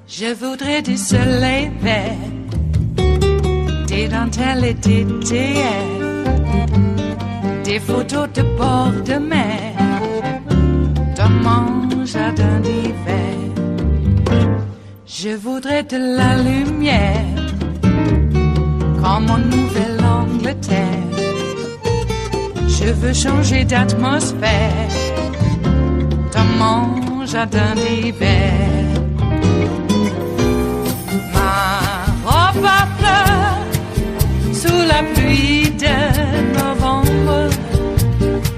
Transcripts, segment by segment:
Je voudrais du soleil vert, des dentelles et des théières, des photos de bord de mer, dans mon jardin d'hiver. Je voudrais de la lumière, comme en Nouvelle-Angleterre. Je veux changer d'atmosphère, dans mon jardin d'hiver. Ma fleur sous la pluie de novembre,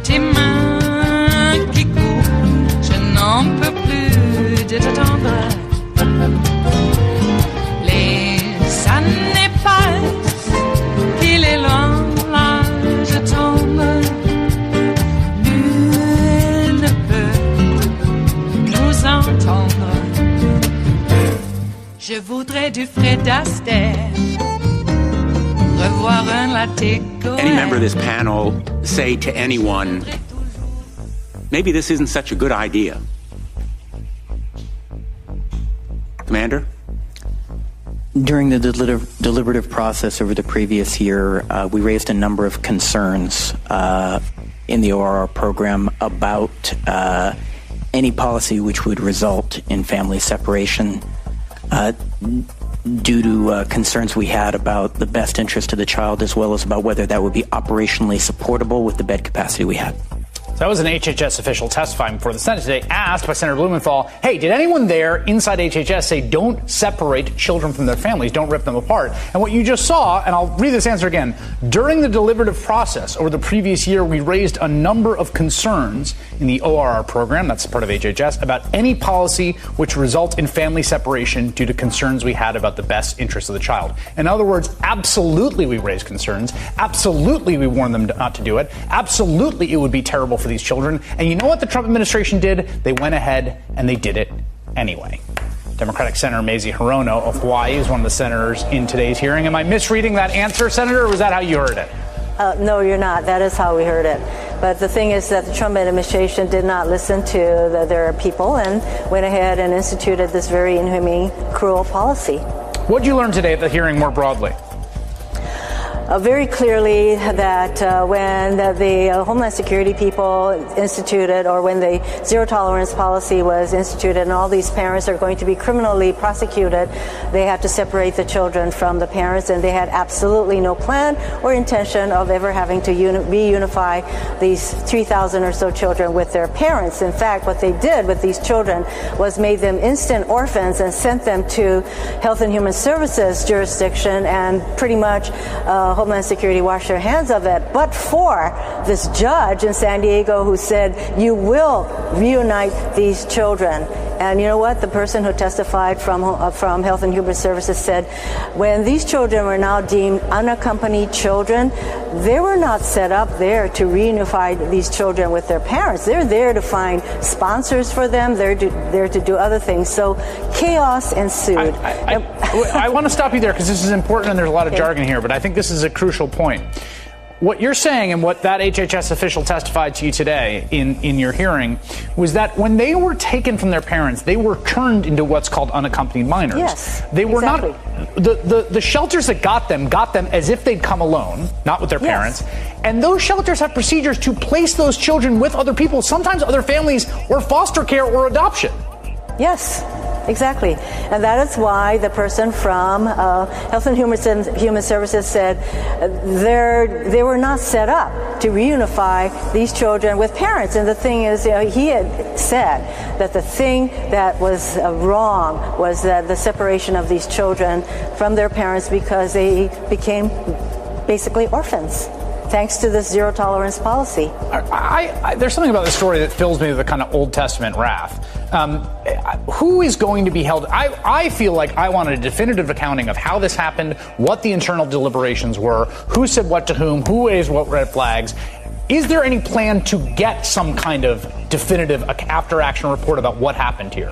tes mains qui courent, je n'en peux plus de t'attendre. Les années passent, il est loin, là je tombe. Nul ne peut nous entendre. Je voudrais du Fred Astaire, revoir un latte. Any member of this panel say to anyone, maybe this isn't such a good idea? Commander? During the deliberative process over the previous year, we raised a number of concerns in the ORR program about any policy which would result in family separation. Due to concerns we had about the best interest of the child, as well as about whether that would be operationally supportable with the bed capacity we had. So that was an HHS official testifying before the Senate today, asked by Senator Blumenthal, hey, did anyone there inside HHS say don't separate children from their families, don't rip them apart? And what you just saw, and I'll read this answer again, during the deliberative process over the previous year, we raised a number of concerns in the ORR program, that's part of HHS, about any policy which results in family separation due to concerns we had about the best interest of the child. In other words, absolutely we raised concerns, absolutely we warned them not to do it, absolutely it would be terrible for these children. And you know what the Trump administration did? They went ahead and they did it anyway. Democratic Senator Mazie Hirono of Hawaii is one of the senators in today's hearing. Am I misreading that answer, Senator, or was that how you heard it? No, you're not. That is how we heard it. But the thing is that the Trump administration did not listen to their people and went ahead and instituted this very inhumane, cruel policy. What did you learn today at the hearing more broadly? Very clearly that when the Homeland Security people instituted, or when the zero tolerance policy was instituted and all these parents are going to be criminally prosecuted, they have to separate the children from the parents, and they had absolutely no plan or intention of ever having to reunify these 3,000 or so children with their parents. In fact, what they did with these children was made them instant orphans and sent them to Health and Human Services jurisdiction, and pretty much Homeland Security washed their hands of it, but for this judge in San Diego who said, you will reunite these children. And you know what? The person who testified from Health and Human Services said, when these children were now deemed unaccompanied children, they were not set up there to reunify these children with their parents. They're there to find sponsors for them. They're there to do other things. So chaos ensued. I want to stop you there because this is important and there's a lot of jargon here, but I think this is a crucial point. What you're saying and what that HHS official testified to you today in your hearing was that when they were taken from their parents, they were turned into what's called unaccompanied minors. Yes, they were exactly. Not the shelters that got them as if they'd come alone, not with their parents. And those shelters have procedures to place those children with other people, sometimes other families, or foster care or adoption. Yes. Exactly. And that is why the person from Health and Human Services said they were not set up to reunify these children with parents. And the thing is, he had said that the thing that was wrong was that the separation of these children from their parents, because they became basically orphans, thanks to this zero tolerance policy. There's something about this story that fills me with a kind of Old Testament wrath. Who is going to be held? I feel like I wanted a definitive accounting of how this happened, what the internal deliberations were, who said what to whom, who raised what red flags. Is there any plan to get some kind of definitive after-action report about what happened here?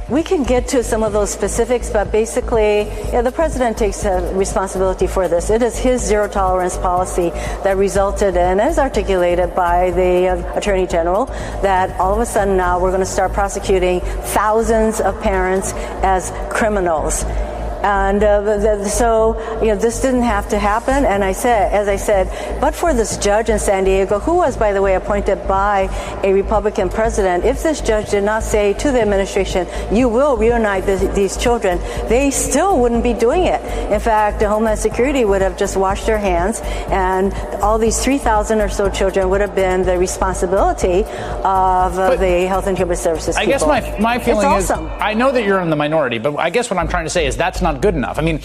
We can get to some of those specifics, but basically, the president takes responsibility for this. It is his zero tolerance policy that resulted in, as articulated by the Attorney General, that all of a sudden now we're going to start prosecuting thousands of parents as criminals. And so, this didn't have to happen. And as I said, but for this judge in San Diego, who was, by the way, appointed by a Republican president, if this judge did not say to the administration, you will reunite these children, they still wouldn't be doing it. In fact, the Homeland Security would have just washed their hands, and all these 3,000 or so children would have been the responsibility of the Health and Human Services people. I guess my feeling is, awesome. I know that you're in the minority, but I guess what I'm trying to say is that's not good enough. I mean,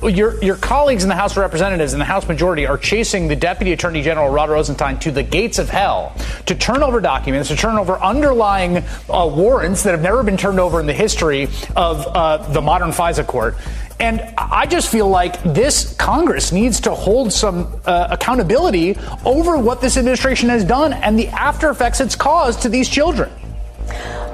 your colleagues in the House of Representatives and the House majority are chasing the Deputy Attorney General Rod Rosenstein to the gates of hell to turn over documents, to turn over underlying warrants that have never been turned over in the history of the modern FISA court. And I just feel like this Congress needs to hold some accountability over what this administration has done and the after effects it's caused to these children.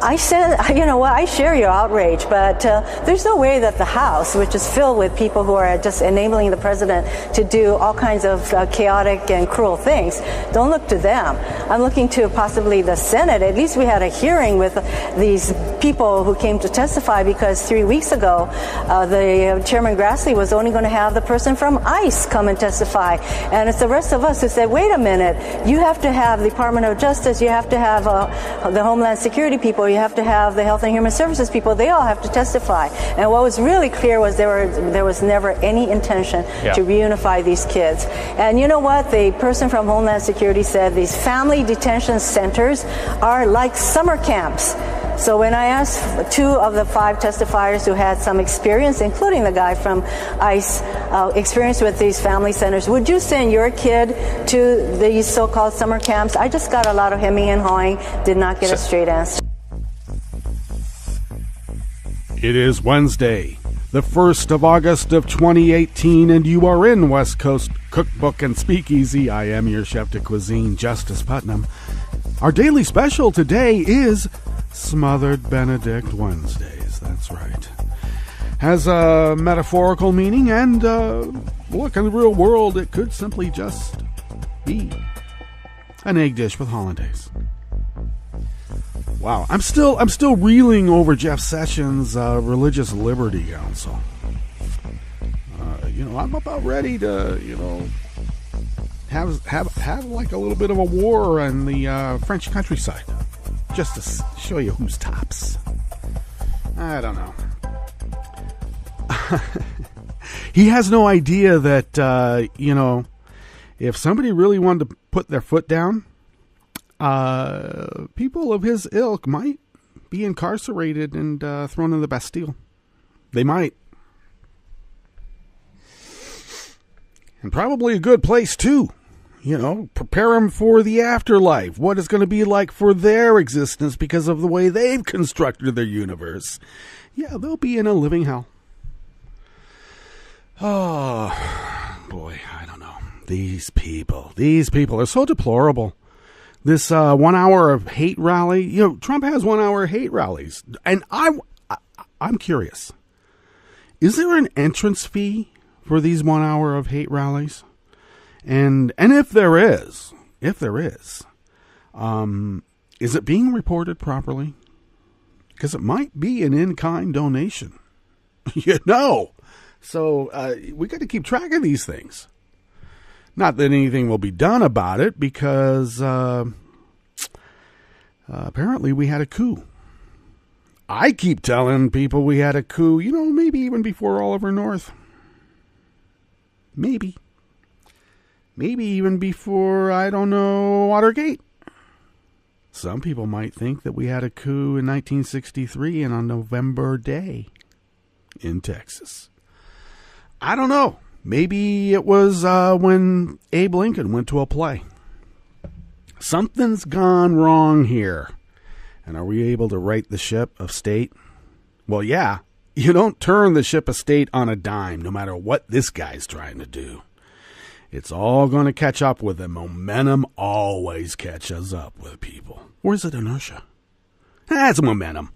I said, I share your outrage, but there's no way that the House, which is filled with people who are just enabling the president to do all kinds of chaotic and cruel things, don't look to them. I'm looking to possibly the Senate. At least we had a hearing with these people who came to testify, because 3 weeks ago, the Chairman Grassley was only going to have the person from ICE come and testify. And it's the rest of us who said, wait a minute, you have to have the Department of Justice, you have to have the Homeland Security people, you have to have the Health and Human Services people, they all have to testify. And what was really clear was there was never any intention to reunify these kids. And you know what? The person from Homeland Security said these family detention centers are like summer camps. So when I asked 2 of the 5 testifiers who had some experience, including the guy from ICE, experience with these family centers, would you send your kid to these so-called summer camps? I just got a lot of hemming and hawing, did not get a straight answer. It is Wednesday, the 1st of August of 2018, and you are in West Coast Cookbook and Speakeasy. I am your chef de cuisine, Justice Putnam. Our daily special today is Smothered Benedict Wednesdays. That's right. Has a metaphorical meaning, and look, in the real world, it could simply just be an egg dish with hollandaise. Wow, I'm still reeling over Jeff Sessions' Religious Liberty Council. I'm about ready to, have like a little bit of a war on the French countryside, just to show you who's tops. I don't know. He has no idea that if somebody really wanted to put their foot down, people of his ilk might be incarcerated and thrown in the Bastille. They might. And probably a good place, too. Prepare them for the afterlife. What it's going to be like for their existence because of the way they've constructed their universe. Yeah, they'll be in a living hell. Oh, boy, I don't know. These people are so deplorable. This 1 hour of hate rally, Trump has 1 hour hate rallies. And I'm curious. Is there an entrance fee for these 1 hour of hate rallies? And if there is, is it being reported properly? Because it might be an in-kind donation. So we got to keep track of these things. Not that anything will be done about it, because apparently we had a coup. I keep telling people we had a coup, maybe even before Oliver North. Maybe even before, Watergate. Some people might think that we had a coup in 1963 and on November Day in Texas. I don't know. Maybe it was when Abe Lincoln went to a play. Something's gone wrong here. And are we able to right the ship of state? Well, yeah. You don't turn the ship of state on a dime, no matter what this guy's trying to do. It's all going to catch up with them. Momentum always catches up with people. Or is it inertia? That's momentum.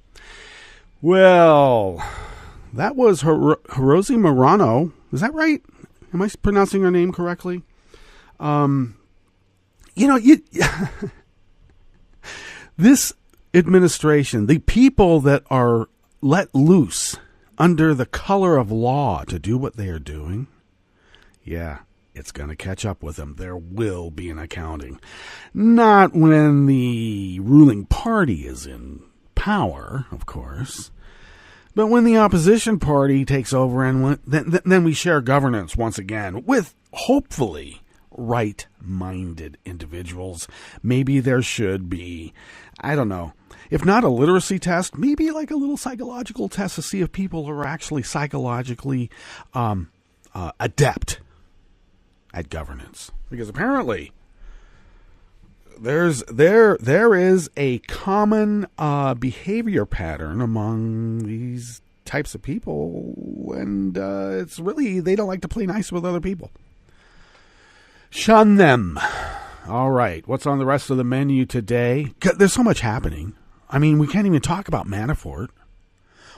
Well, that was Hiroshi Murano. Is that right? Am I pronouncing her name correctly? This administration, the people that are let loose under the color of law to do what they are doing, yeah, it's going to catch up with them. There will be an accounting. Not when the ruling party is in power, of course, but when the opposition party takes over, and then we share governance once again with, hopefully, right-minded individuals. Maybe there should be, I don't know, if not a literacy test, maybe like a little psychological test to see if people are actually psychologically adept at governance. Because apparently there is a common behavior pattern among these types of people, and it's really, they don't like to play nice with other people. Shun them. All right, what's on the rest of the menu today? There's so much happening. I mean, we can't even talk about Manafort.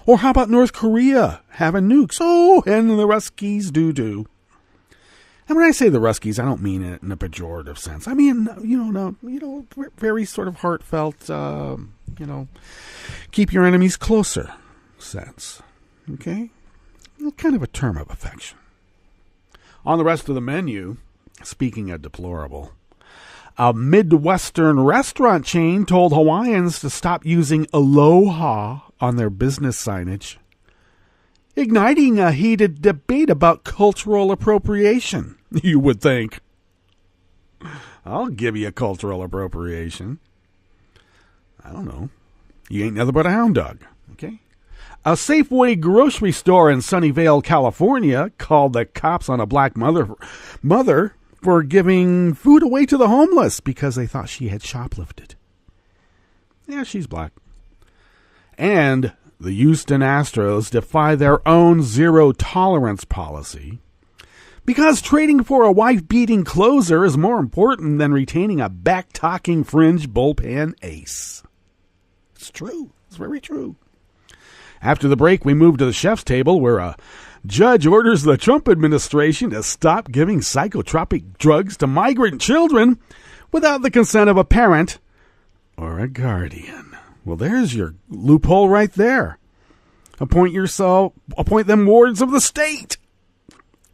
Or how about North Korea having nukes? Oh, and the Ruskies do. And when I say the Ruskies, I don't mean it in a pejorative sense. I mean, very sort of heartfelt, keep your enemies closer sense. Okay? Kind of a term of affection. On the rest of the menu, speaking of deplorable, a Midwestern restaurant chain told Hawaiians to stop using Aloha on their business signage, igniting a heated debate about cultural appropriation, you would think. I'll give you a cultural appropriation. I don't know. You ain't nothing but a hound dog, okay? A Safeway grocery store in Sunnyvale, California, called the cops on a black mother for giving food away to the homeless because they thought she had shoplifted. Yeah, she's black. And the Houston Astros defy their own zero-tolerance policy because trading for a wife-beating closer is more important than retaining a back-talking fringe bullpen ace. It's true. It's very true. After the break, we move to the chef's table where a judge orders the Trump administration to stop giving psychotropic drugs to migrant children without the consent of a parent or a guardian. Well, there's your loophole right there. Appoint them wards of the state.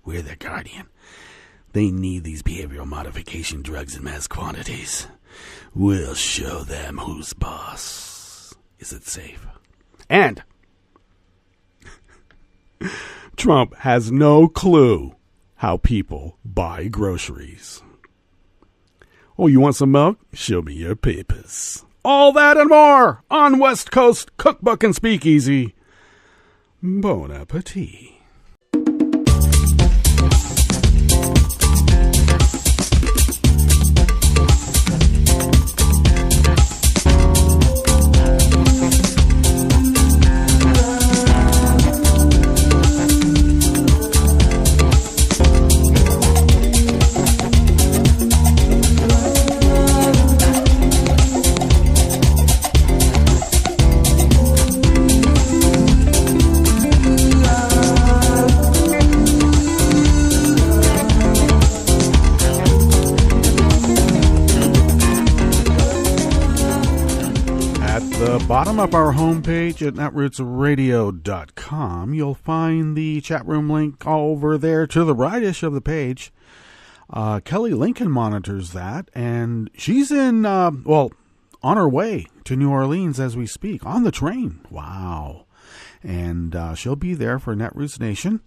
We're their guardian. They need these behavioral modification drugs in mass quantities. We'll show them who's boss. Is it safe? And Trump has no clue how people buy groceries. Oh, you want some milk? Show me your papers. All that and more on West Coast Cookbook and Speakeasy. Bon appetit. Bottom of our homepage at netrootsradio.com, you'll find the chat room link over there to the rightish of the page. Kelly Lincoln monitors that, and she's on her way to New Orleans as we speak, on the train. Wow. And she'll be there for Netroots Nation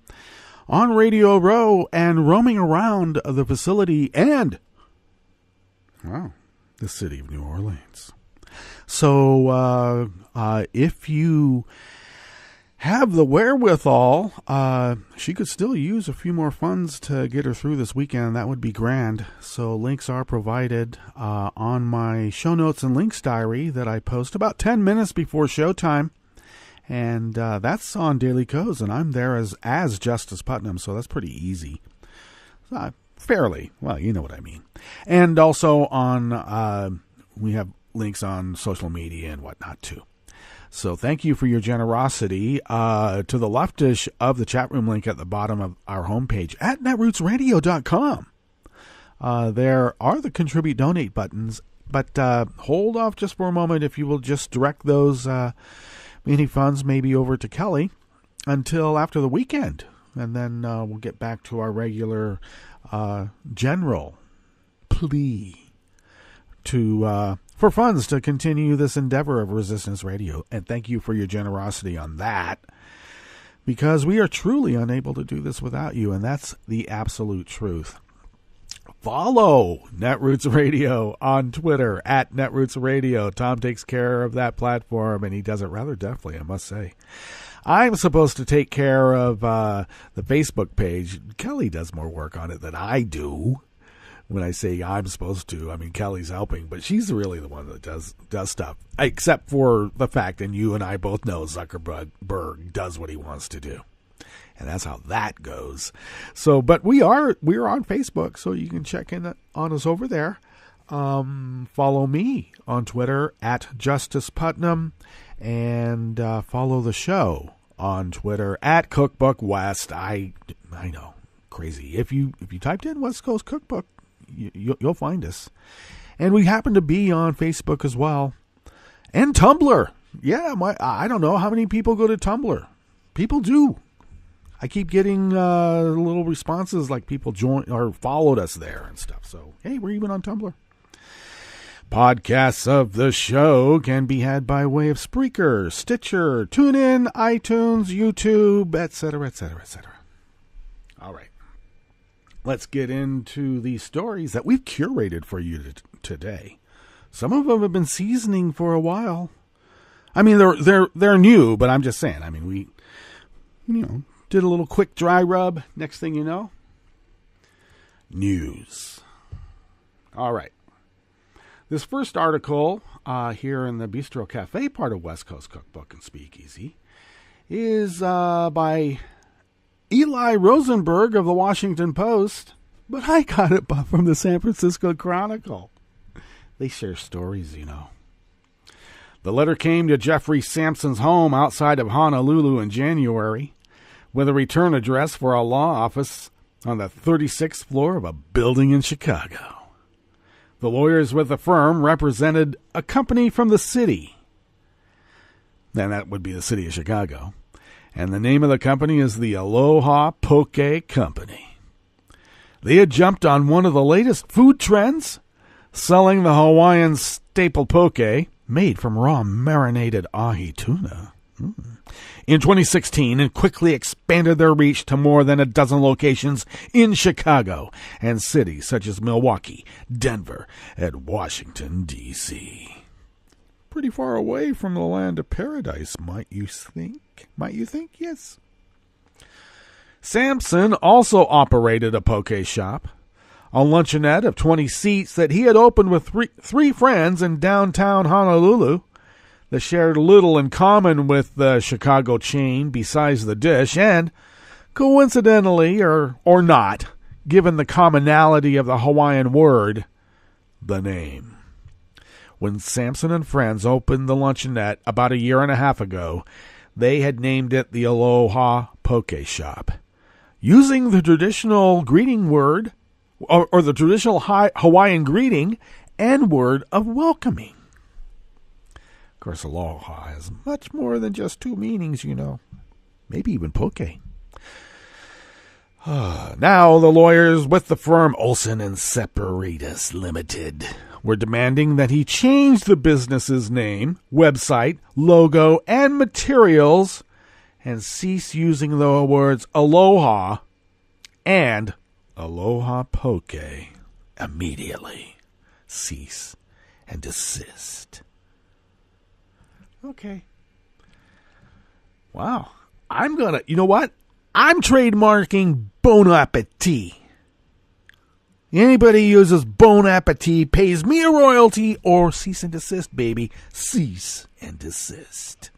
on Radio Row and roaming around the facility and, the city of New Orleans. So if you have the wherewithal, she could still use a few more funds to get her through this weekend. That would be grand. So links are provided on my show notes and links diary that I post about 10 minutes before showtime. And that's on Daily Codes, and I'm there as Justice Putnam, so that's pretty easy. fairly. Well, you know what I mean. And also on, we have links on social media and whatnot too. So thank you for your generosity. To the leftish of the chat room link at the bottom of our homepage at netrootsradio.com. There are the contribute donate buttons, but hold off just for a moment if you will just direct those mini funds maybe over to Kelly until after the weekend. And then we'll get back to our regular general plea to for funds to continue this endeavor of Resistance Radio. And thank you for your generosity on that, because we are truly unable to do this without you, and that's the absolute truth. Follow Netroots Radio on Twitter at Netroots Radio. Tom takes care of that platform, and he does it rather deftly, I must say. I'm supposed to take care of the Facebook page. Kelly does more work on it than I do. When I say I'm supposed to, I mean Kelly's helping, but she's really the one that does stuff. Except for the fact, and you and I both know, Zuckerberg does what he wants to do, and that's how that goes. So, but we're on Facebook, so you can check in on us over there. Follow me on Twitter at Justice Putnam, and follow the show on Twitter at Cookbook West. I know, crazy. If you typed in West Coast Cookbook, you'll find us. And we happen to be on Facebook as well. And Tumblr. Yeah, I don't know how many people go to Tumblr. People do. I keep getting little responses like people joined or followed us there and stuff. So, hey, we're even on Tumblr. Podcasts of the show can be had by way of Spreaker, Stitcher, TuneIn, iTunes, YouTube, etc., etc., etc. All right. Let's get into the stories that we've curated for you today. Some of them have been seasoning for a while. I mean, they're new, but I'm just saying. I mean, we, did a little quick dry rub. Next thing you know, news. All right. This first article here in the Bistro Cafe part of West Coast Cookbook and Speakeasy is by Eli Rosenberg of the Washington Post, but I got it from the San Francisco Chronicle. They share stories, The letter came to Jeffrey Sampson's home outside of Honolulu in January, with a return address for a law office on the 36th floor of a building in Chicago. The lawyers with the firm represented a company from the city. Then that would be the city of Chicago. And the name of the company is the Aloha Poke Company. They had jumped on one of the latest food trends, selling the Hawaiian staple poke made from raw marinated ahi tuna. In 2016, and quickly expanded their reach to more than a dozen locations in Chicago and cities such as Milwaukee, Denver, and Washington, D.C. Pretty far away from the land of paradise, might you think? Yes. Sampson also operated a poke shop, a luncheonette of 20 seats that he had opened with three friends in downtown Honolulu that shared little in common with the Chicago chain besides the dish, and, coincidentally or not, given the commonality of the Hawaiian word, the name. When Sampson and friends opened the luncheonette about a year and a half ago, they had named it the Aloha Poke Shop, using the traditional greeting word, or the traditional Hawaiian greeting and word of welcoming. Of course, aloha has much more than just two meanings, Maybe even poke. Now, the lawyers with the firm Olson & Separatus Limited were demanding that he change the business's name, website, logo, and materials and cease using the words aloha and aloha poke immediately. Cease and desist. Okay. Wow. You know what? I'm trademarking Bon Appetit. Anybody uses Bon Appetit pays me a royalty or cease and desist, baby. Cease and desist.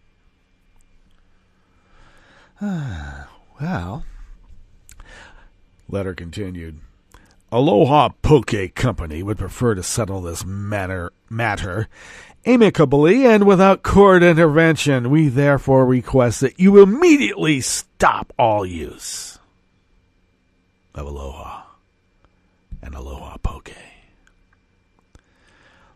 Well, letter continued. Aloha Poke Company would prefer to settle this matter amicably and without court intervention. We therefore request that you immediately stop all use of Aloha and Aloha Poke.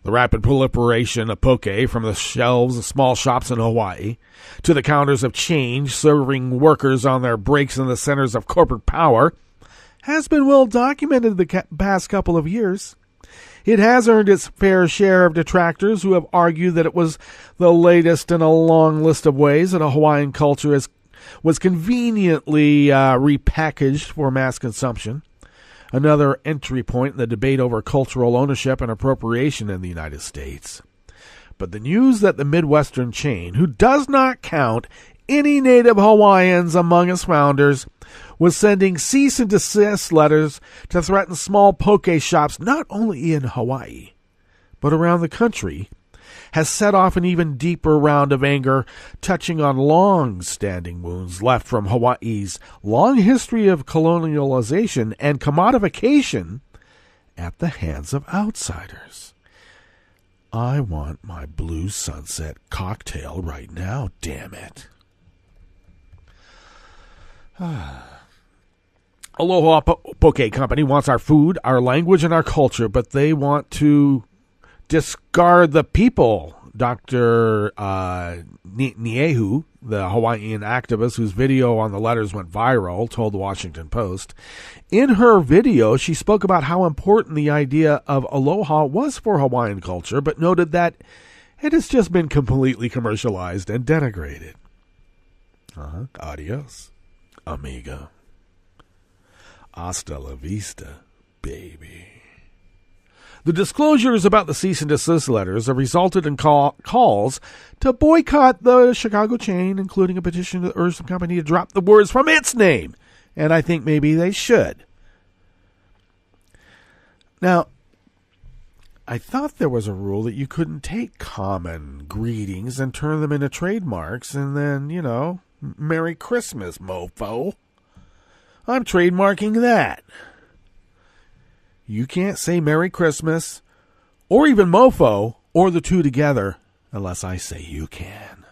The rapid proliferation of poke from the shelves of small shops in Hawaii to the counters of change serving workers on their breaks in the centers of corporate power has been well documented the past couple of years. It has earned its fair share of detractors who have argued that it was the latest in a long list of ways that a Hawaiian culture was conveniently repackaged for mass consumption. Another entry point in the debate over cultural ownership and appropriation in the United States. But the news that the Midwestern chain, who does not count any native Hawaiians among its founders, was sending cease and desist letters to threaten small poke shops not only in Hawaii, but around the country, has set off an even deeper round of anger, touching on long-standing wounds left from Hawaii's long history of colonialization and commodification at the hands of outsiders. I want my blue sunset cocktail right now, damn it. Aloha Poke Company wants our food, our language, and our culture, but they want to discard the people. Dr. Niehu, the Hawaiian activist whose video on the letters went viral, told the Washington Post. In her video, she spoke about how important the idea of aloha was for Hawaiian culture, but noted that it has just been completely commercialized and denigrated. Adios, amigo. Hasta la vista, baby. The disclosures about the cease and desist letters have resulted in calls to boycott the Chicago chain, including a petition to urge the company to drop the words from its name. And I think maybe they should. Now, I thought there was a rule that you couldn't take common greetings and turn them into trademarks and then, Merry Christmas, mofo. I'm trademarking that. You can't say Merry Christmas or even mofo or the two together unless I say you can.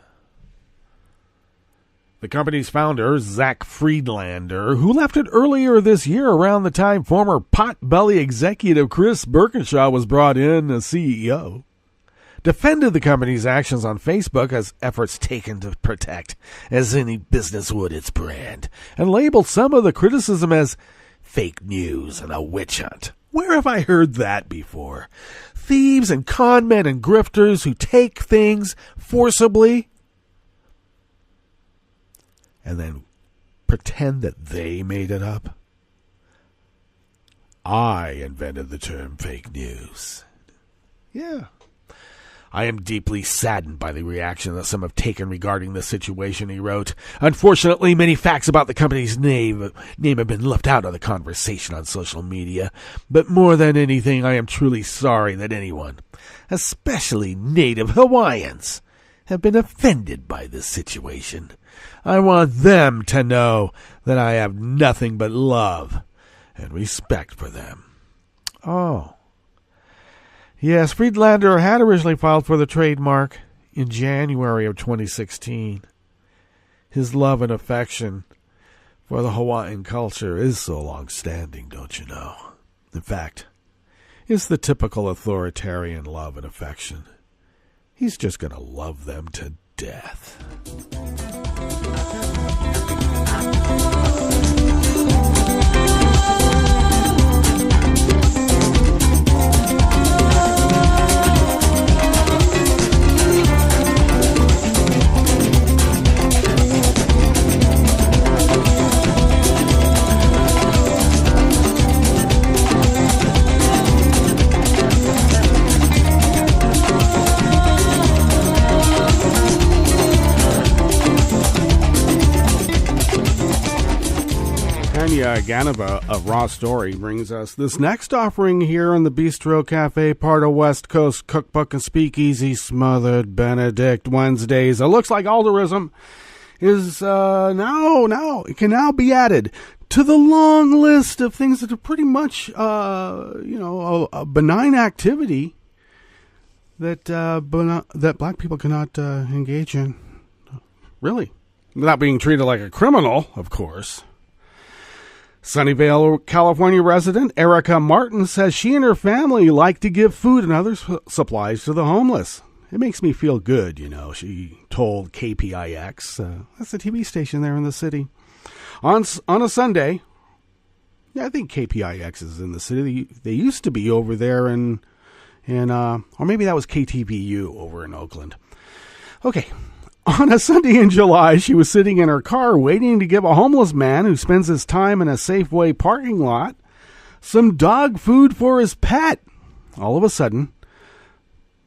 The company's founder, Zach Friedlander, who left it earlier this year around the time former potbelly executive Chris Birkinshaw was brought in as CEO, defended the company's actions on Facebook as efforts taken to protect, as any business would, its brand, and labeled some of the criticism as fake news and a witch hunt. Where have I heard that before? Thieves and con men and grifters who take things forcibly and then pretend that they made it up. I invented the term fake news. Yeah. I am deeply saddened by the reaction that some have taken regarding this situation, he wrote. Unfortunately, many facts about the company's name have been left out of the conversation on social media. But more than anything, I am truly sorry that anyone, especially native Hawaiians, have been offended by this situation. I want them to know that I have nothing but love and respect for them. Oh. Yes, Friedlander had originally filed for the trademark in January of 2016. His love and affection for the Hawaiian culture is so long-standing, don't you know? In fact, it's the typical authoritarian love and affection. He's just going to love them to death. Ganava of Raw Story brings us this next offering here on the Bistro Cafe, part of West Coast Cookbook and Speakeasy, Smothered Benedict Wednesdays. It looks like alderism is it can now be added to the long list of things that are pretty much, a benign activity that black people cannot engage in. Really. Without being treated like a criminal, of course. Sunnyvale, California resident Erica Martin says she and her family like to give food and other supplies to the homeless. It makes me feel good, she told KPIX. That's the TV station there in the city. On a Sunday, I think KPIX is in the city. They used to be over there or maybe that was KTVU over in Oakland. Okay. On a Sunday in July, she was sitting in her car waiting to give a homeless man who spends his time in a Safeway parking lot some dog food for his pet. All of a sudden,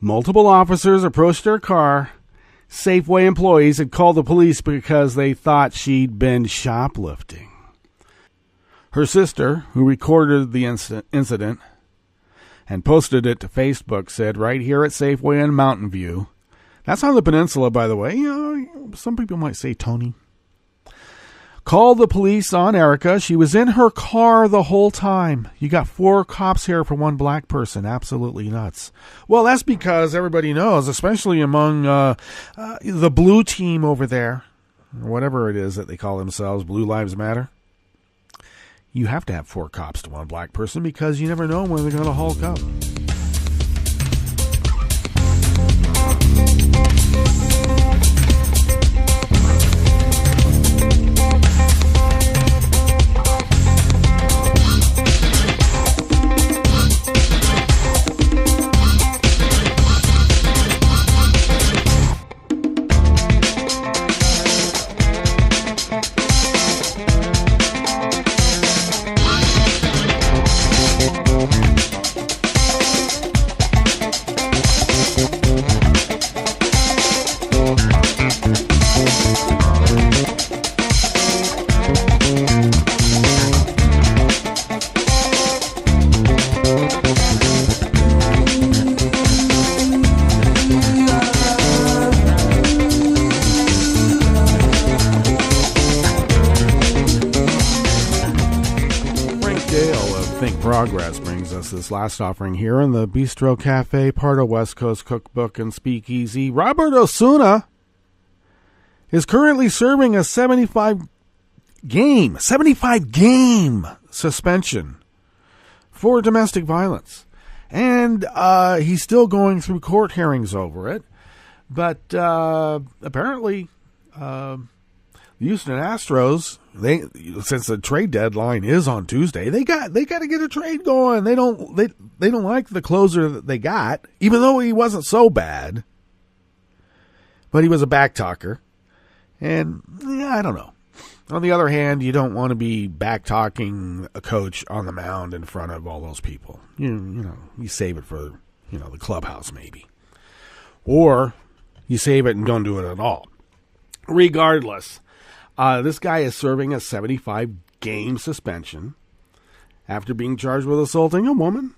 multiple officers approached her car. Safeway employees had called the police because they thought she'd been shoplifting. Her sister, who recorded the incident and posted it to Facebook, said, "Right here at Safeway in Mountain View." That's on the peninsula, by the way. Some people might say Tony. Called the police on Erica. She was in her car the whole time. You got 4 cops here for one black person. Absolutely nuts. Well, that's because everybody knows, especially among the blue team over there, or whatever it is that they call themselves, Blue Lives Matter. You have to have 4 cops to one black person because you never know when they're going to hulk up. Progress brings us this last offering here in the Bistro Cafe, part of West Coast Cookbook and Speakeasy. Robert Osuna is currently serving a 75-game suspension for domestic violence. And he's still going through court hearings over it. But apparently the Houston Astros, since the trade deadline is on Tuesday, they got to get a trade going. They don't like the closer that they got, even though he wasn't so bad. But he was a back talker, and I don't know. On the other hand, you don't want to be back talking a coach on the mound in front of all those people. You save it for the clubhouse maybe, or you save it and don't do it at all. Regardless. This guy is serving a 75-game suspension after being charged with assaulting a woman.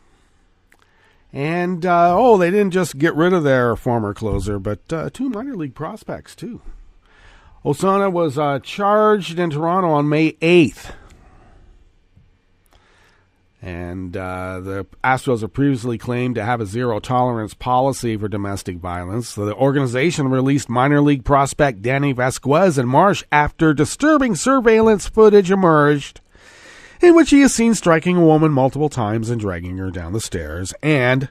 And, they didn't just get rid of their former closer, but 2 minor league prospects, too. Osuna was charged in Toronto on May 8th. And the Astros have previously claimed to have a zero-tolerance policy for domestic violence. So the organization released minor league prospect Danny Vasquez in March after disturbing surveillance footage emerged in which he is seen striking a woman multiple times and dragging her down the stairs. And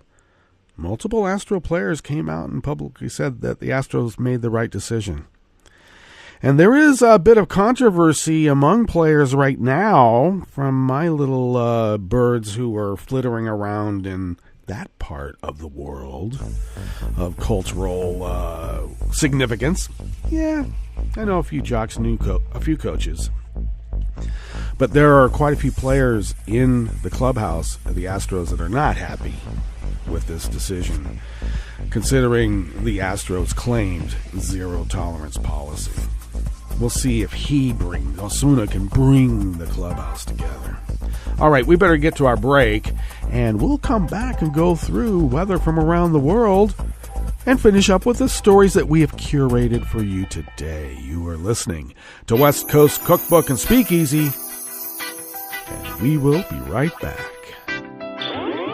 multiple Astro players came out and publicly said that the Astros made the right decision. And there is a bit of controversy among players right now from my little birds who are flittering around in that part of the world of cultural significance. Yeah, I know a few jocks, a few coaches. But there are quite a few players in the clubhouse of the Astros that are not happy with this decision, considering the Astros' claimed zero-tolerance policy. We'll see if Osuna can bring the clubhouse together. All right, we better get to our break, and we'll come back and go through weather from around the world and finish up with the stories that we have curated for you today. You are listening to West Coast Cookbook and Speakeasy and we will be right back.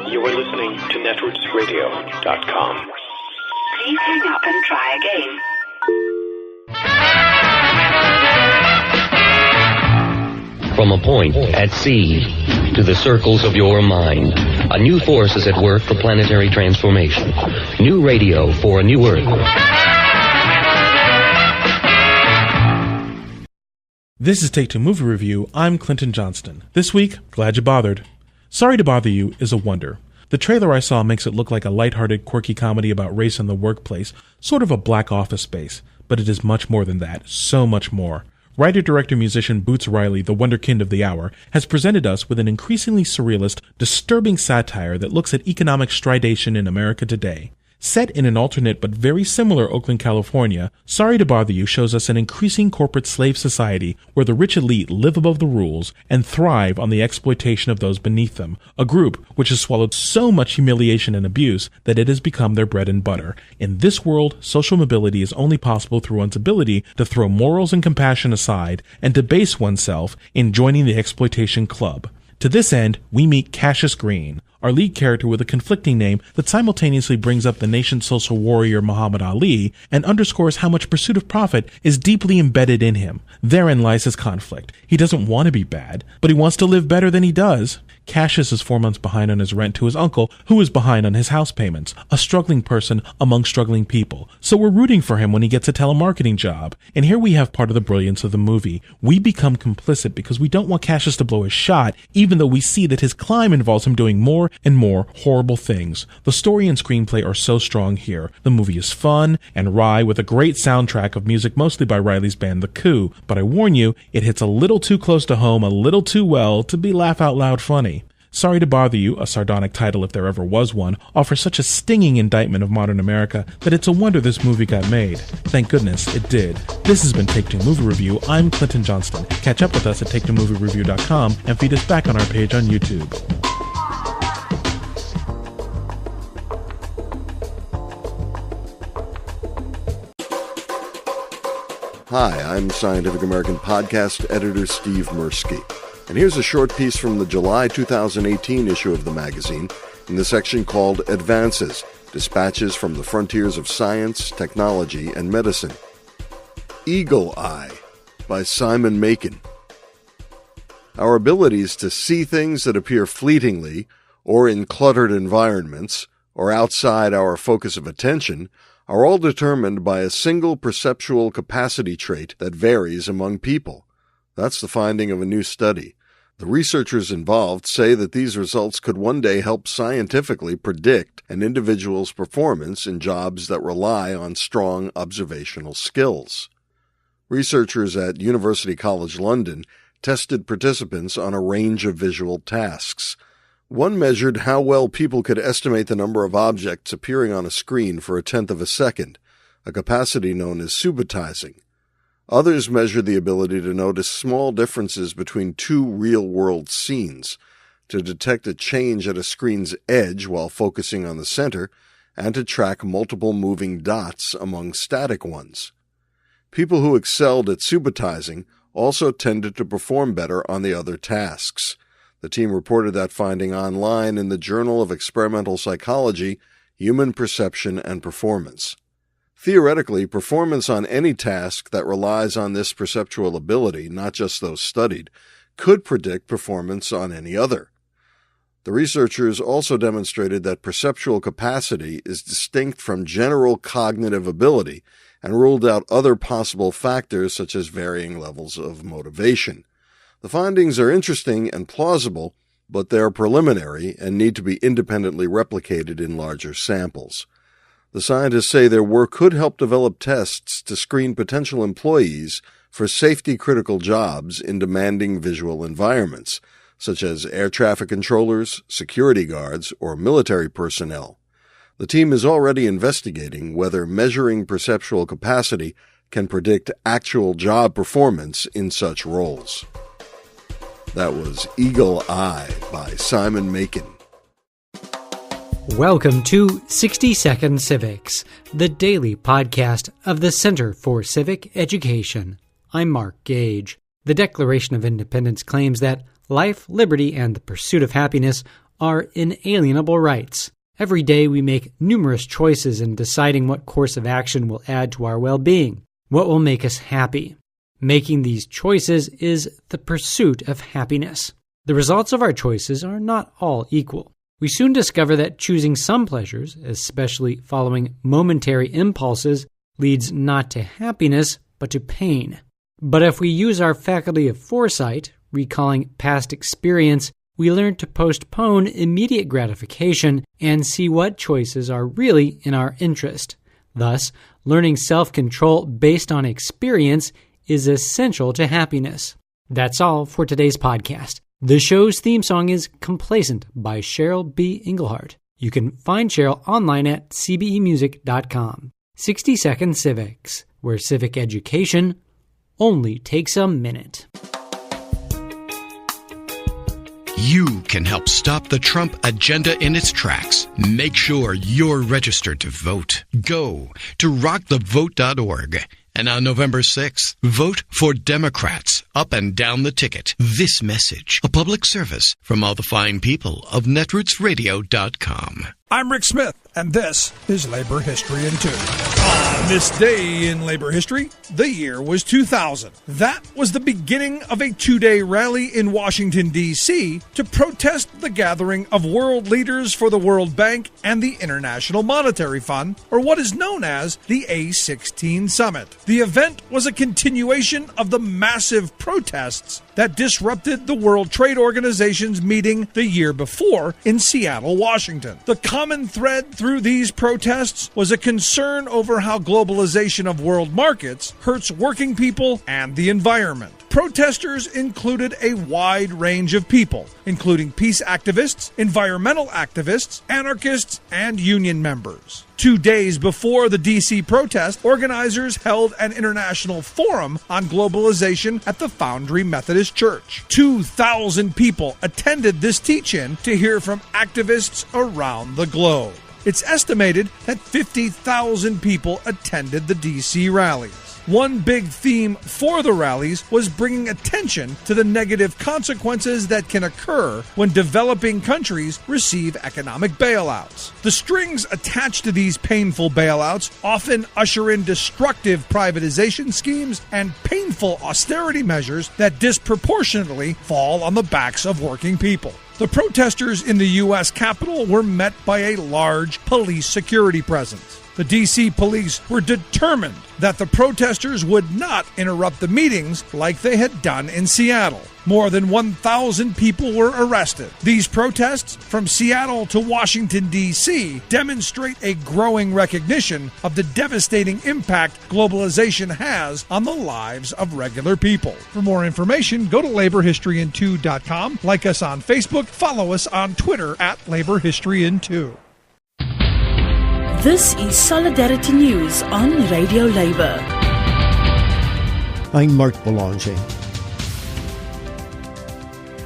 You are listening to netrootsradio.com. Please hang up and try again. From a point at sea to the circles of your mind, a new force is at work for planetary transformation. New radio for a new Earth. This is Take Two Movie Review. I'm Clinton Johnston. This week, Glad You Bothered. Sorry to Bother You is a wonder. The trailer I saw makes it look like a lighthearted, quirky comedy about race in the workplace, sort of a black Office Space. But it is much more than that, so much more. Writer, director, musician Boots Riley, the wonderkind of the hour, has presented us with an increasingly surrealist, disturbing satire that looks at economic stridation in America today. Set in an alternate but very similar Oakland, California, Sorry to Bother You shows us an increasing corporate slave society where the rich elite live above the rules and thrive on the exploitation of those beneath them, a group which has swallowed so much humiliation and abuse that it has become their bread and butter. In this world, social mobility is only possible through one's ability to throw morals and compassion aside and debase oneself in joining the exploitation club. To this end, we meet Cassius Green, our lead character with a conflicting name that simultaneously brings up the nation's social warrior Muhammad Ali and underscores how much pursuit of profit is deeply embedded in him. Therein lies his conflict. He doesn't want to be bad, but he wants to live better than he does. Cassius is 4 months behind on his rent to his uncle, who is behind on his house payments, a struggling person among struggling people. So we're rooting for him when he gets a telemarketing job. And here we have part of the brilliance of the movie. We become complicit because we don't want Cassius to blow his shot, even though we see that his climb involves him doing more and more horrible things. The story and screenplay are so strong here. The movie is fun and wry with a great soundtrack of music mostly by Riley's band The Coup, but I warn you, it hits a little too close to home, a little too well to be laugh-out-loud funny. Sorry to Bother You, a sardonic title if there ever was one, offers such a stinging indictment of modern America that it's a wonder this movie got made. Thank goodness it did. This has been Take Two Movie Review. I'm Clinton Johnston. Catch up with us at TakeTwoMovieReview.com and feed us back on our page on YouTube. Hi, I'm Scientific American podcast editor Steve Mirsky. And here's a short piece from the July 2018 issue of the magazine in the section called Advances, Dispatches from the Frontiers of Science, Technology, and Medicine. Eagle Eye by Simon Macon. Our abilities to see things that appear fleetingly, or in cluttered environments, or outside our focus of attention, are all determined by a single perceptual capacity trait that varies among people. That's the finding of a new study. The researchers involved say that these results could one day help scientifically predict an individual's performance in jobs that rely on strong observational skills. Researchers at University College London tested participants on a range of visual tasks. One measured how well people could estimate the number of objects appearing on a screen for 1/10 of a second, a capacity known as subitizing. Others measured the ability to notice small differences between two real-world scenes, to detect a change at a screen's edge while focusing on the center, and to track multiple moving dots among static ones. People who excelled at subitizing also tended to perform better on the other tasks. The team reported that finding online in the Journal of Experimental Psychology, Human Perception and Performance. Theoretically, performance on any task that relies on this perceptual ability, not just those studied, could predict performance on any other. The researchers also demonstrated that perceptual capacity is distinct from general cognitive ability and ruled out other possible factors such as varying levels of motivation. The findings are interesting and plausible, but they are preliminary and need to be independently replicated in larger samples. The scientists say their work could help develop tests to screen potential employees for safety-critical jobs in demanding visual environments, such as air traffic controllers, security guards, or military personnel. The team is already investigating whether measuring perceptual capacity can predict actual job performance in such roles. That was Eagle Eye by Simon Macon. Welcome to 60-Second Civics, the daily podcast of the Center for Civic Education. I'm Mark Gage. The Declaration of Independence claims that Life, liberty, and the pursuit of happiness are inalienable rights. Every day we make numerous choices in deciding what course of action will add to our well-being, what will make us happy. Making these choices is the pursuit of happiness. The results of our choices are not all equal. We soon discover that choosing some pleasures, especially following momentary impulses, leads not to happiness, but to pain. But if we use our faculty of foresight, recalling past experience, we learn to postpone immediate gratification and see what choices are really in our interest. Thus, learning self-control based on experience is essential to happiness. That's all for today's podcast. The show's theme song is Complacent by Cheryl B. Engelhardt. You can find Cheryl online at cbemusic.com. 60-Second Civics, where civic education only takes a minute. You can help stop the Trump agenda in its tracks. Make sure you're registered to vote. Go to rockthevote.org. And on November 6th, vote for Democrats up and down the ticket. This message, a public service from all the fine people of netrootsradio.com. I'm Rick Smith, and this is Labor History in 2. On this day in labor history, the year was 2000. That was the beginning of a 2-day rally in Washington, D.C. to protest the gathering of world leaders for the World Bank and the International Monetary Fund, or what is known as the A16 Summit. The event was a continuation of the massive protests that disrupted the World Trade Organization's meeting the year before in Seattle, Washington. The common thread through these protests was a concern over how globalization of world markets hurts working people and the environment. Protesters included a wide range of people, including peace activists, environmental activists, anarchists, and union members. 2 days before the D.C. protest, organizers held an international forum on globalization at the Foundry Methodist Church. 2,000 people attended this teach-in to hear from activists around the globe. It's estimated that 50,000 people attended the D.C. rallies. One big theme for the rallies was bringing attention to the negative consequences that can occur when developing countries receive economic bailouts. The strings attached to these painful bailouts often usher in destructive privatization schemes and painful austerity measures that disproportionately fall on the backs of working people. The protesters in the U.S. Capitol were met by a large police security presence. The D.C. police were determined that the protesters would not interrupt the meetings like they had done in Seattle. More than 1,000 people were arrested. These protests from Seattle to Washington, D.C. demonstrate a growing recognition of the devastating impact globalization has on the lives of regular people. For more information, go to laborhistoryin2.com, like us on Facebook, follow us on Twitter at laborhistoryin2. This is Solidarity News on Radio Labour. I'm Mark Boulanger.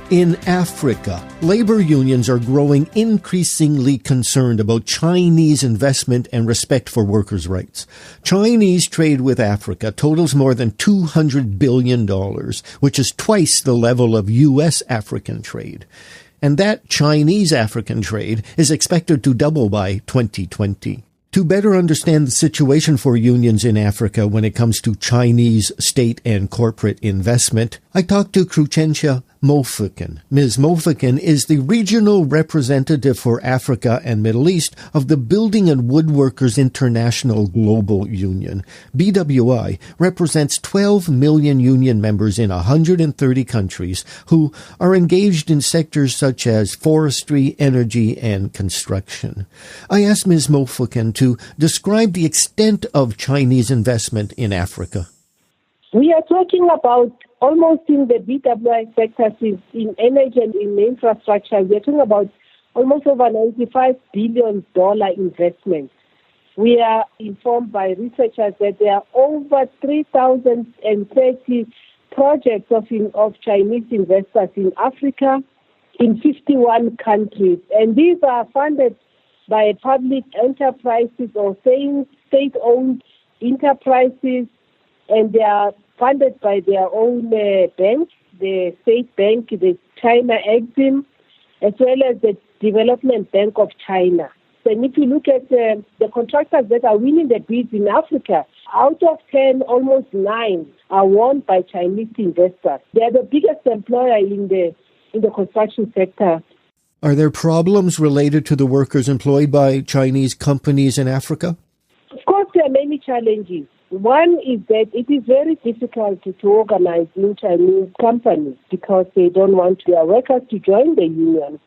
In Africa, labor unions are growing increasingly concerned about Chinese investment and respect for workers' rights. Chinese trade with Africa totals more than $200 billion, which is twice the level of U.S. African trade. And that Chinese-African trade is expected to double by 2020. To better understand the situation for unions in Africa when it comes to Chinese state and corporate investment, I talked to Crucentia Mofukin. Ms. Mofukin is the regional representative for Africa and Middle East of the Building and Woodworkers International Global Union. BWI represents 12 million union members in 130 countries who are engaged in sectors such as forestry, energy, and construction. I asked Ms. Mofukin to describe the extent of Chinese investment in Africa. We are talking about almost in the BWI sectors, in energy and in infrastructure, we are talking about almost over $95 billion investment. We are informed by researchers that there are over 3,030 projects of Chinese investors in Africa in 51 countries. And these are funded by public enterprises or state-owned enterprises, and they are funded by their own banks. the State Bank, the China Exim, as well as the Development Bank of China. And if you look at the contractors that are winning the bids in Africa, out of 10, almost 9 are won by Chinese investors. They are the biggest employer in the construction sector. Are there problems related to the workers employed by Chinese companies in Africa? Of course, there are many challenges. One is that it is very difficult to organize in Chinese companies because they don't want their workers to join the union.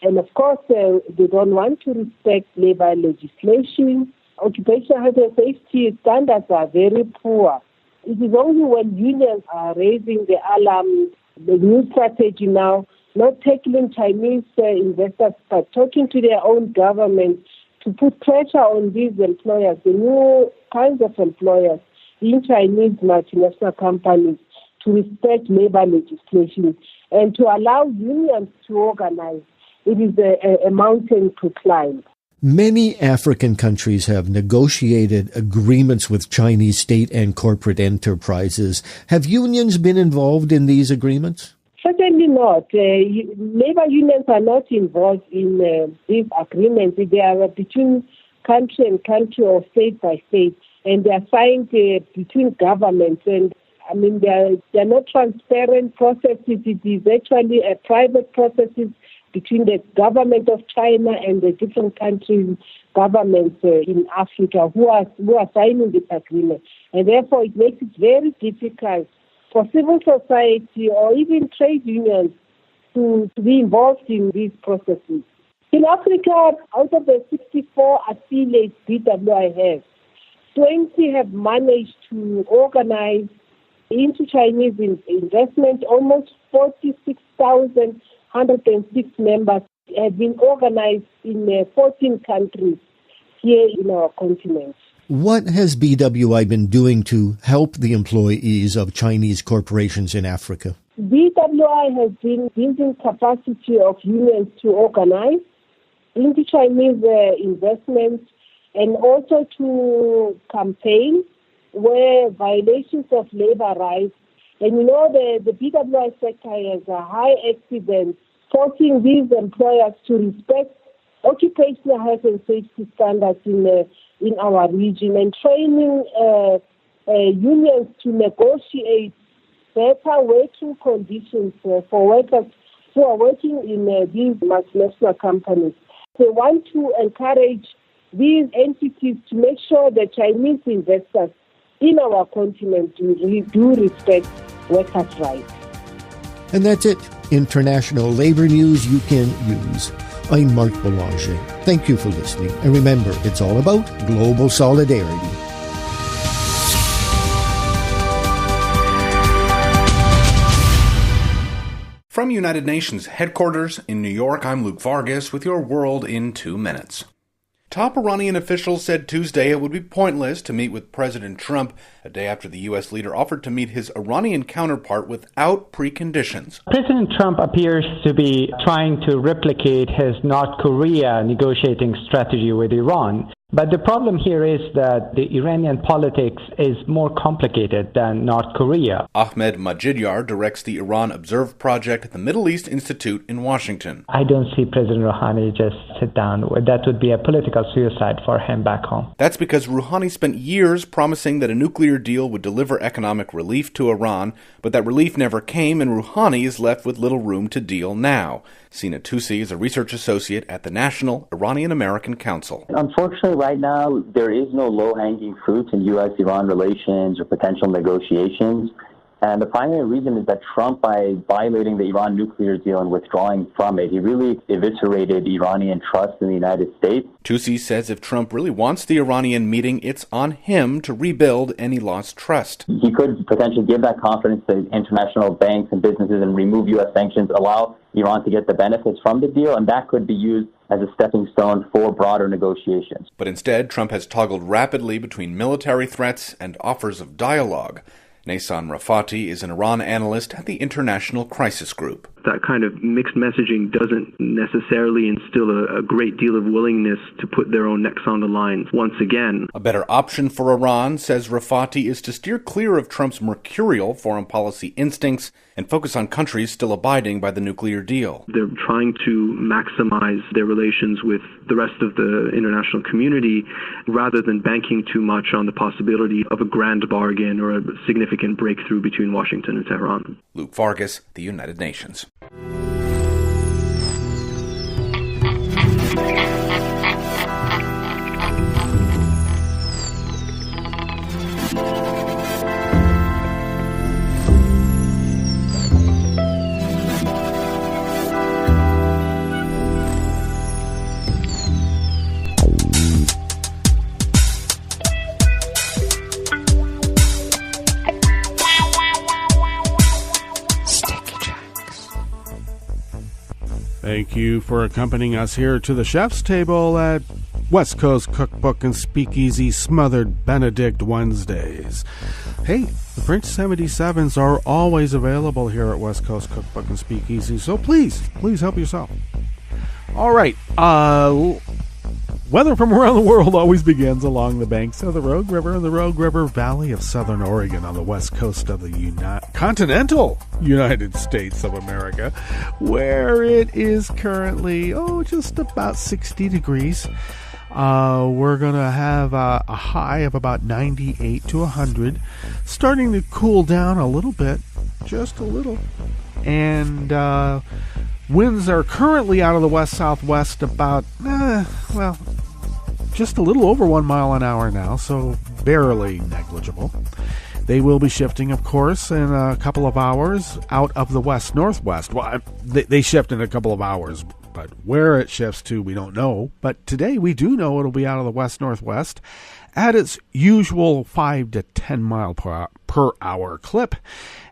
And of course, they don't want to respect labor legislation. Occupational health and safety standards are very poor. It is only when unions are raising the alarm, the new strategy now, not tackling Chinese investors, but talking to their own government to put pressure on these employers, the new kinds of employers in Chinese multinational companies, to respect labor legislation and to allow unions to organize. It is a mountain to climb. Many African countries have negotiated agreements with Chinese state and corporate enterprises. Have unions been involved in these agreements? Certainly not. Labor unions are not involved in these agreements. They are between country and country or state by state, and they are signed between governments. And I mean, they are not transparent processes. It is actually a private processes between the government of China and the different countries' governments in Africa who are signing this agreement. And therefore, it makes it very difficult for civil society or even trade unions to be involved in these processes. In Africa, out of the 64 affiliates BWI has, 20 have managed to organize into Chinese investment. Almost 46,106 members have been organized in 14 countries here in our continent. What has BWI been doing to help the employees of Chinese corporations in Africa? BWI has been building capacity of unions to organize into Chinese investments and also to campaign where violations of labor rights. And you know, the BWI sector has a high accident, forcing these employers to respect occupational health and safety standards in our region, and training unions to negotiate better working conditions for workers who are working in these multinational companies. They want to encourage these entities to make sure that Chinese investors in our continent do respect workers' rights. And that's it. International labor news you can use. I'm Mark Boulanger. Thank you for listening. And remember, it's all about global solidarity. From United Nations headquarters in New York, I'm Luke Vargas with your World in 2 minutes. Top Iranian officials said Tuesday it would be pointless to meet with President Trump, a day after the U.S. leader offered to meet his Iranian counterpart without preconditions. President Trump appears to be trying to replicate his North Korea negotiating strategy with Iran. But the problem here is that the Iranian politics is more complicated than North Korea. Ahmed Majidyar directs the Iran Observe Project at the Middle East Institute in Washington. I don't see President Rouhani just sit down. That would be a political suicide for him back home. That's because Rouhani spent years promising that a nuclear deal would deliver economic relief to Iran, but that relief never came, and Rouhani is left with little room to deal now. Sina Tusi is a research associate at the National Iranian-American Council. Unfortunately, right now, there is no low-hanging fruit in U.S.-Iran relations or potential negotiations. And the primary reason is that Trump, by violating the Iran nuclear deal and withdrawing from it, he really eviscerated Iranian trust in the United States. Tusi says if Trump really wants the Iranian meeting, it's on him to rebuild any lost trust. He could potentially give that confidence to international banks and businesses and remove U.S. sanctions, allow Iran to get the benefits from the deal, and that could be used as a stepping stone for broader negotiations. But instead, Trump has toggled rapidly between military threats and offers of dialogue. Nasan Rafati is an Iran analyst at the International Crisis Group. that kind of mixed messaging doesn't necessarily instill a great deal of willingness to put their own necks on the line once again. A better option for Iran, says Rafati, is to steer clear of Trump's mercurial foreign policy instincts and focus on countries still abiding by the nuclear deal. They're trying to maximize their relations with the rest of the international community rather than banking too much on the possibility of a grand bargain or a significant breakthrough between Washington and Tehran. Luke Vargas, The United Nations. Thank you for accompanying us here to the chef's table at West Coast Cookbook and Speakeasy Smothered Benedict Wednesdays. Hey, the French 77s are always available here at West Coast Cookbook and Speakeasy, so please help yourself. All right, weather from around the world always begins along the banks of the Rogue River and the Rogue River Valley of southern Oregon on the west coast of the continental United States of America, where it is currently, just about 60 degrees. We're going to have a high of about 98 to 100, starting to cool down a little bit, just a little. And winds are currently out of the west-southwest about, just a little over 1 mile an hour now, so barely negligible. They will be shifting, of course, in a couple of hours out of the west-northwest. Well, they shift in a couple of hours, but where it shifts to, we don't know. But today, we do know it'll be out of the west-northwest at its usual 5 to 10 mile per hour clip.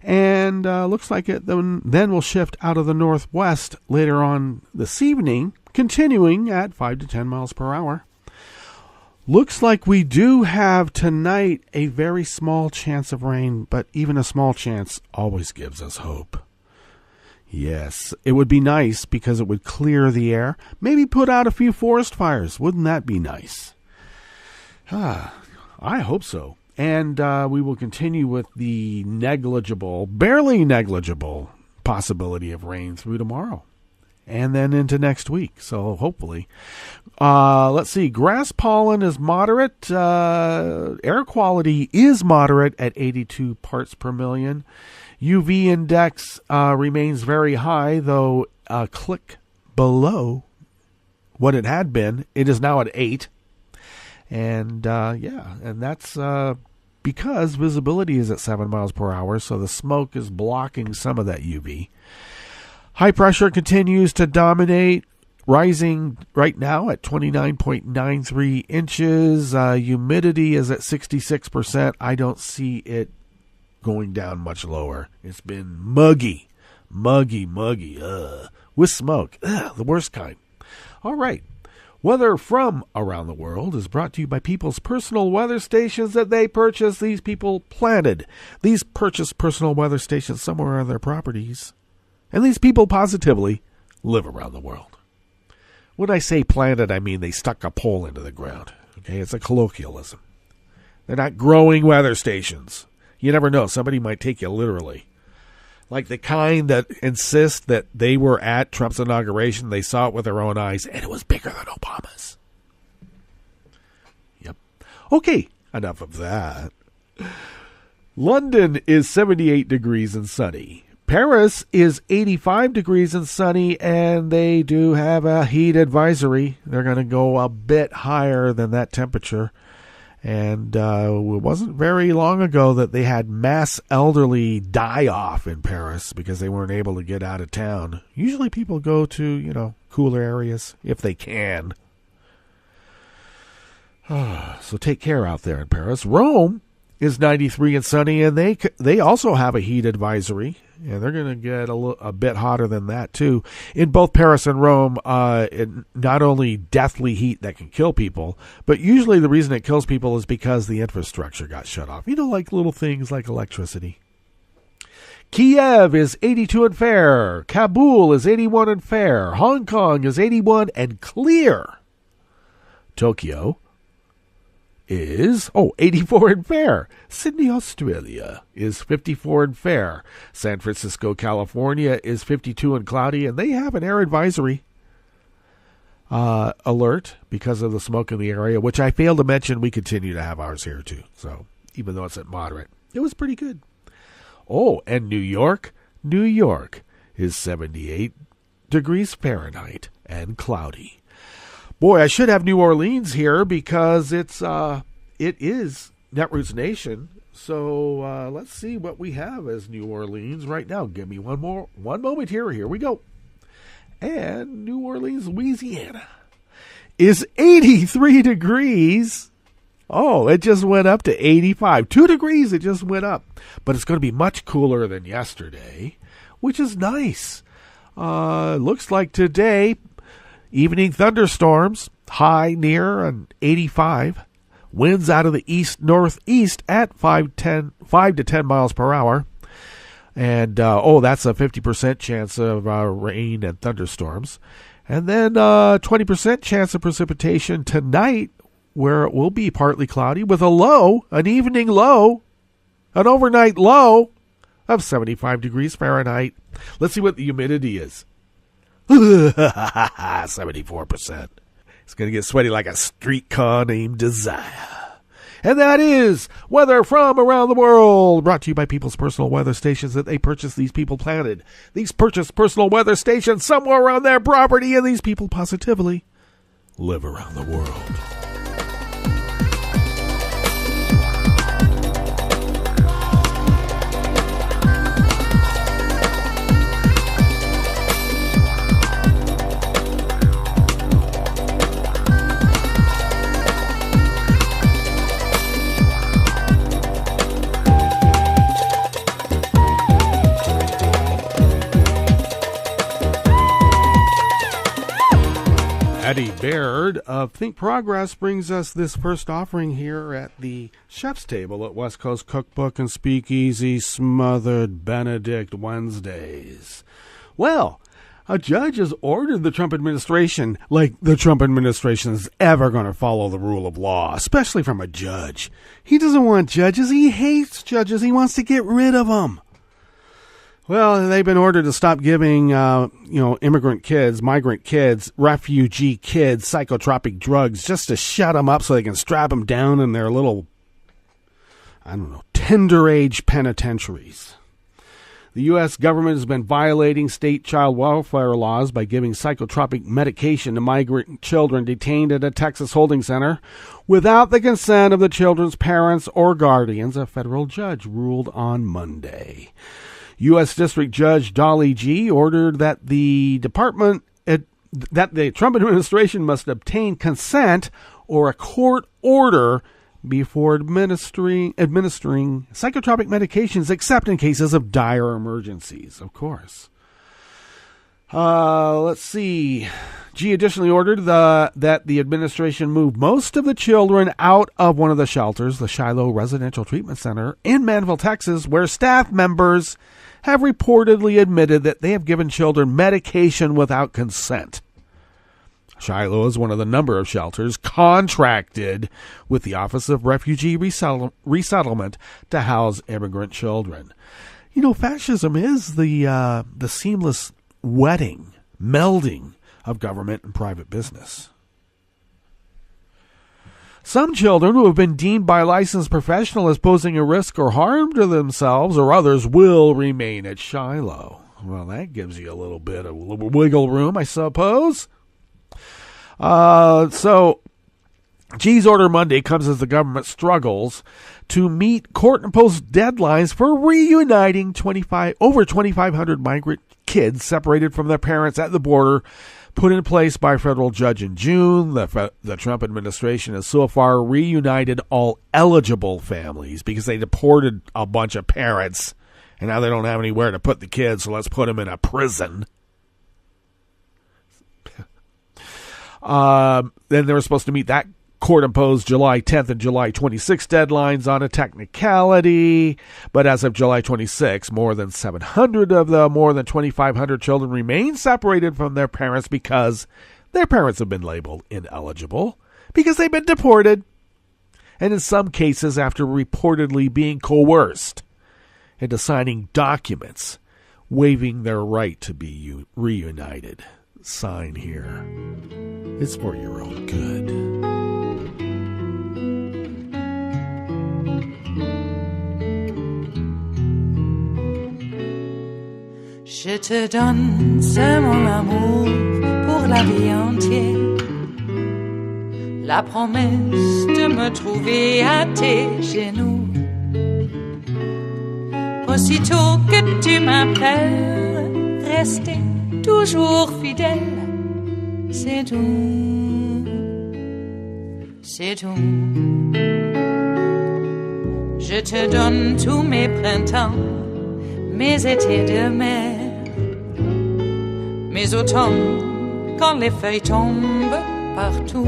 And looks like it then will shift out of the northwest later on this evening, continuing at 5 to 10 miles per hour. Looks like we do have tonight a very small chance of rain, but even a small chance always gives us hope. Yes, it would be nice because it would clear the air, maybe put out a few forest fires. Wouldn't that be nice? I hope so. And we will continue with the barely negligible possibility of rain through tomorrow. And then into next week, so hopefully. Let's see, grass pollen is moderate. Air quality is moderate at 82 parts per million. UV index remains very high, though a click below what it had been. It is now at 8. And and that's because visibility is at 7 miles per hour, so the smoke is blocking some of that UV. High pressure continues to dominate, rising right now at 29.93 inches. Humidity is at 66%. I don't see it going down much lower. It's been muggy, with smoke. The worst kind. All right. Weather from around the world is brought to you by people's personal weather stations that they purchased. These people planted. These purchased personal weather stations somewhere on their properties. And these people positively live around the world. When I say planted, I mean they stuck a pole into the ground. Okay, it's a colloquialism. They're not growing weather stations. You never know. Somebody might take you literally. Like the kind that insist that they were at Trump's inauguration. They saw it with their own eyes, and it was bigger than Obama's. Yep. Okay, enough of that. London is 78 degrees and sunny. Paris is 85 degrees and sunny, and they do have a heat advisory. They're going to go a bit higher than that temperature. And it wasn't very long ago that they had mass elderly die-off in Paris because they weren't able to get out of town. Usually people go to, cooler areas if they can. So take care out there in Paris. Rome is 93 and sunny, and they also have a heat advisory. Yeah, they're going to get a bit hotter than that, too. In both Paris and Rome, not only deathly heat that can kill people, but usually the reason it kills people is because the infrastructure got shut off. Like little things like electricity. Kiev is 82 and fair. Kabul is 81 and fair. Hong Kong is 81 and clear. Tokyo is 84 and fair. Sydney, Australia is 54 and fair. San Francisco, California is 52 and cloudy, and they have an air advisory alert because of the smoke in the area, which I failed to mention. We continue to have ours here too. So even though it's at moderate, it was pretty good. Oh, and New York is 78 degrees Fahrenheit and cloudy. Boy, I should have New Orleans here because it is Netroots Nation. So let's see what we have as New Orleans right now. Give me one moment here. Here we go. And New Orleans, Louisiana is 83 degrees. Oh, it just went up to 85. 2 degrees, it just went up. But it's going to be much cooler than yesterday, which is nice. Looks like today, evening thunderstorms, high near an 85. Winds out of the east-northeast at 5 to 10 miles per hour. And, that's a 50% chance of rain and thunderstorms. And then 20% chance of precipitation tonight, where it will be partly cloudy with an evening low, an overnight low of 75 degrees Fahrenheit. Let's see what the humidity is. 74%. It's going to get sweaty like a streetcar named Desire. And that is weather from around the world, brought to you by People's Personal Weather Stations that they purchased, these people planted. These purchased personal weather stations somewhere around their property, and these people positively live around the world. Eddie Baird of Think Progress brings us this first offering here at the chef's table at West Coast Cookbook and Speakeasy Smothered Benedict Wednesdays. Well, a judge has ordered the Trump administration, like the Trump administration is ever going to follow the rule of law, especially from a judge. He doesn't want judges. He hates judges. He wants to get rid of them. Well, they've been ordered to stop giving, immigrant kids, migrant kids, refugee kids, psychotropic drugs just to shut them up so they can strap them down in their little, tender age penitentiaries. The U.S. government has been violating state child welfare laws by giving psychotropic medication to migrant children detained at a Texas holding center without the consent of the children's parents or guardians, a federal judge ruled on Monday. U.S. District Judge Dolly G. ordered that the Trump administration must obtain consent or a court order before administering psychotropic medications, except in cases of dire emergencies, of course. Let's see. G additionally ordered that the administration move most of the children out of one of the shelters, the Shiloh Residential Treatment Center in Manville, Texas, where staff members have reportedly admitted that they have given children medication without consent. Shiloh is one of the number of shelters contracted with the Office of Refugee Resettlement to house immigrant children. Fascism is the seamless melding of government and private business. Some children who have been deemed by a licensed professional as posing a risk or harm to themselves or others will remain at Shiloh. Well, that gives you a little bit of wiggle room, I suppose. So, G's order Monday comes as the government struggles to meet court-imposed deadlines for reuniting over 2,500 migrant kids separated from their parents at the border, put in place by a federal judge in June. The Trump administration has so far reunited all eligible families because they deported a bunch of parents, and now they don't have anywhere to put the kids, so let's put them in a prison. Then they were supposed to meet that Court imposed July 10th and July 26th deadlines on a technicality, but as of July 26th, more than 700 of the more than 2,500 children remain separated from their parents because their parents have been labeled ineligible, because they've been deported, and in some cases after reportedly being coerced into signing documents waiving their right to be reunited. Sign here. It's for your own good. Je te donne ce mon amour pour la vie entière. La promesse de me trouver à tes genoux. Aussitôt que tu m'appelles, rester toujours fidèle. C'est tout, c'est tout. Je te donne tous mes printemps, mes étés de mer, mes automnes quand les feuilles tombent partout.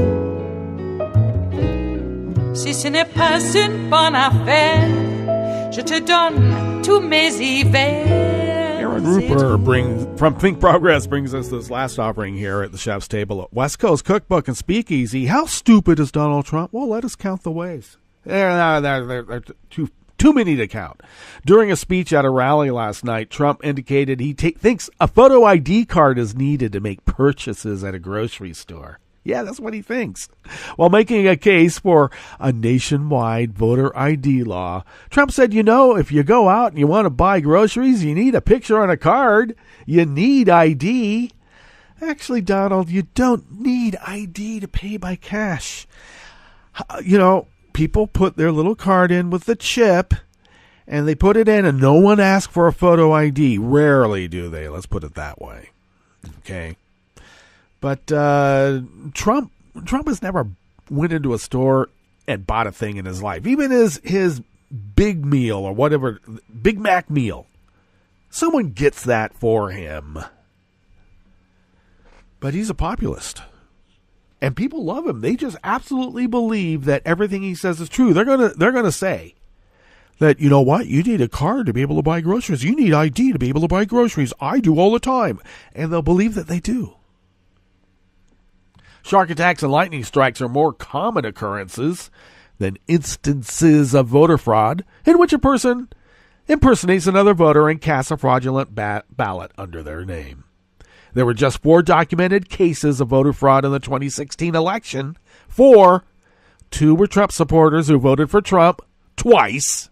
Si ce n'est pas une bonne affaire, je te donne tous mes hivers. Aaron Rupert from Think Progress brings us this last offering here at the chef's table at West Coast Cookbook and Speakeasy. How stupid is Donald Trump? Well, let us count the ways. They're too many to count. During a speech at a rally last night, Trump indicated he thinks a photo ID card is needed to make purchases at a grocery store. Yeah, that's what he thinks. While making a case for a nationwide voter ID law, Trump said, if you go out and you want to buy groceries, you need a picture on a card. You need ID. Actually, Donald, you don't need ID to pay by cash. People put their little card in with the chip, and they put it in, and no one asks for a photo ID. Rarely do they. Let's put it that way. Okay. But Trump has never went into a store and bought a thing in his life. Even his big meal or whatever, Big Mac meal. Someone gets that for him. But he's a populist. And people love him. They just absolutely believe that everything he says is true. They're gonna say that, you know what, you need a card to be able to buy groceries. You need ID to be able to buy groceries. I do all the time. And they'll believe that they do. Shark attacks and lightning strikes are more common occurrences than instances of voter fraud in which a person impersonates another voter and casts a fraudulent ballot under their name. There were just 4 documented cases of voter fraud in the 2016 election. 4. 2 were Trump supporters who voted for Trump twice.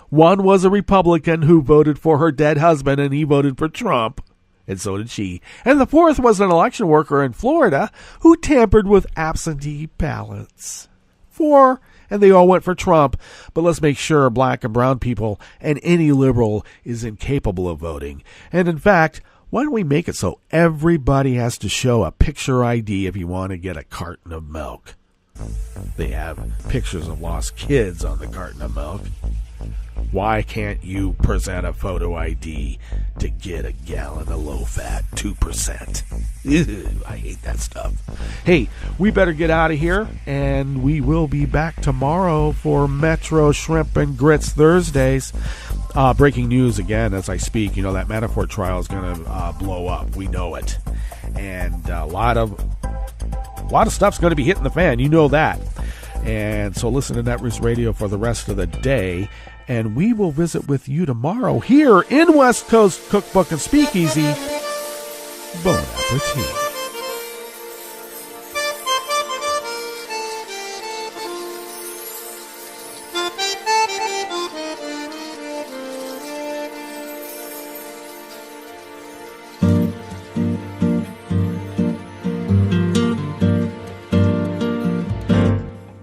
1 was a Republican who voted for her dead husband, and he voted for Trump. And so did she. And the 4th was an election worker in Florida who tampered with absentee ballots. 4, and they all went for Trump. But let's make sure black and brown people and any liberal is incapable of voting. And in fact, why don't we make it so everybody has to show a picture ID if you want to get a carton of milk? They have pictures of lost kids on the carton of milk. Why can't you present a photo ID to get a gallon of low-fat 2%? Ew, I hate that stuff. Hey, we better get out of here, and we will be back tomorrow for Metro Shrimp and Grits Thursdays. Breaking news again as I speak. That Manafort trial is going to blow up. We know it. And a lot of stuff's going to be hitting the fan. You know that. And so listen to Netroots Radio for the rest of the day. And we will visit with you tomorrow here in West Coast Cookbook and Speakeasy. Bon appetit.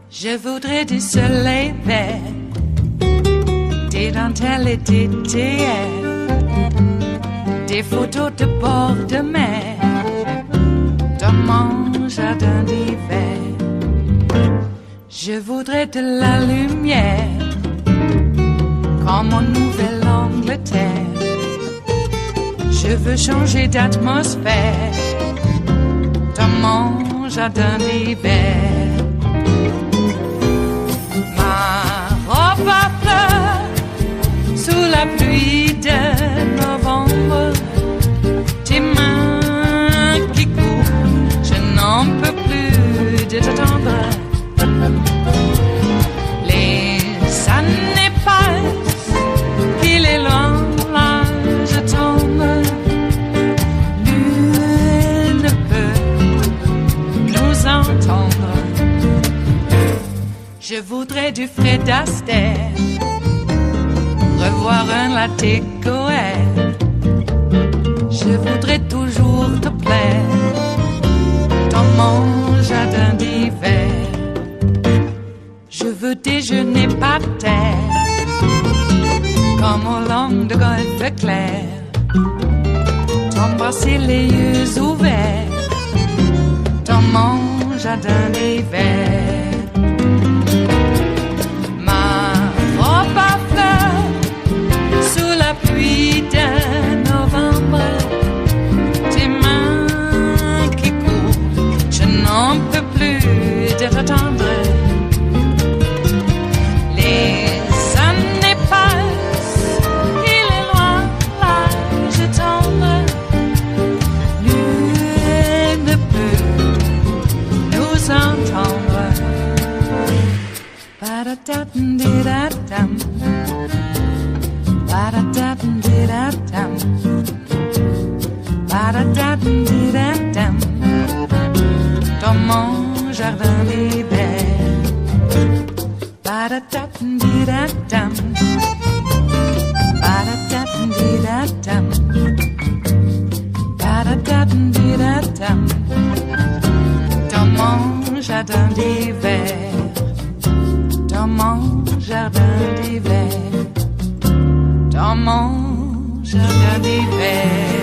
Je voudrais du soleil vert, des dentelles et des théâtres, des photos de bord de mer, dans mon jardin d'hiver. Je voudrais de la lumière, comme en Nouvelle-Angleterre. Je veux changer d'atmosphère, dans mon jardin d'hiver. la pluie de novembre, tes mains qui courent, je n'en peux plus de t'attendre. Les années passent, il est loin, là je tombe. Nul ne peut nous entendre. Je voudrais du Fred Astaire, revoir un latte Goël. Je voudrais toujours te plaire dans mon jardin d'hiver. Je veux déjeuner par terre comme au long de golfe clair, t'embrasser les yeux ouverts dans mon jardin d'hiver. Sous la pluie de novembre, tes mains qui courent, je n'en peux plus de t'attendre. Les années passent, il est loin, là je tombe. Nul ne peut nous entendre. Ba-da-da-dum-di-da-dum. Ba-da-da-dum-di-da-dum. Ba-da-da-dum-di-da-dum. Dans mon jardin d'hiver. Ba-da-da-dum-di-da-dum. Ba-da-da-dum-di-da-dum. Ba-da-da-dum-di-da-dum. Dans mon jardin d'hiver. Dans mon jardin d'hiver. Dans mon jardin d'hiver.